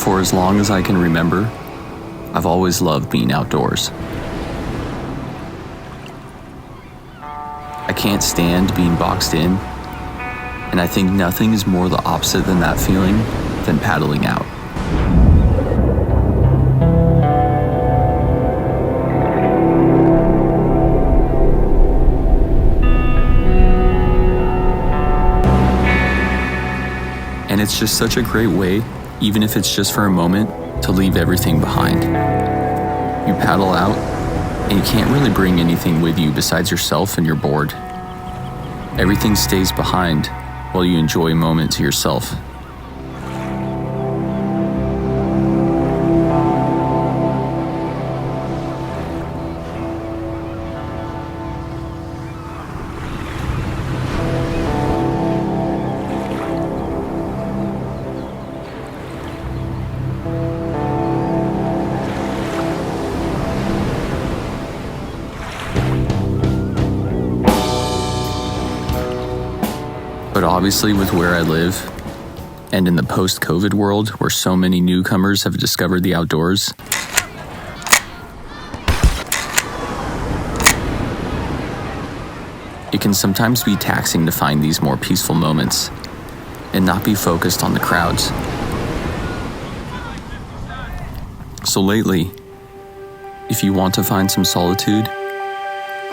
For as long as I can remember, I've always loved being outdoors. I can't stand being boxed in, and I think nothing is more the opposite than that feeling than paddling out. And it's just such a great way, even if it's just for a moment, to leave everything behind. You paddle out, and you can't really bring anything with you besides yourself and you're bored. Everything stays behind while you enjoy a moment to yourself. But obviously, with where I live, and in the post-COVID world where so many newcomers have discovered the outdoors, it can sometimes be taxing to find these more peaceful moments and not be focused on the crowds. So lately, if you want to find some solitude,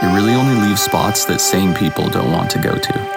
you really only leave spots that sane people don't want to go to.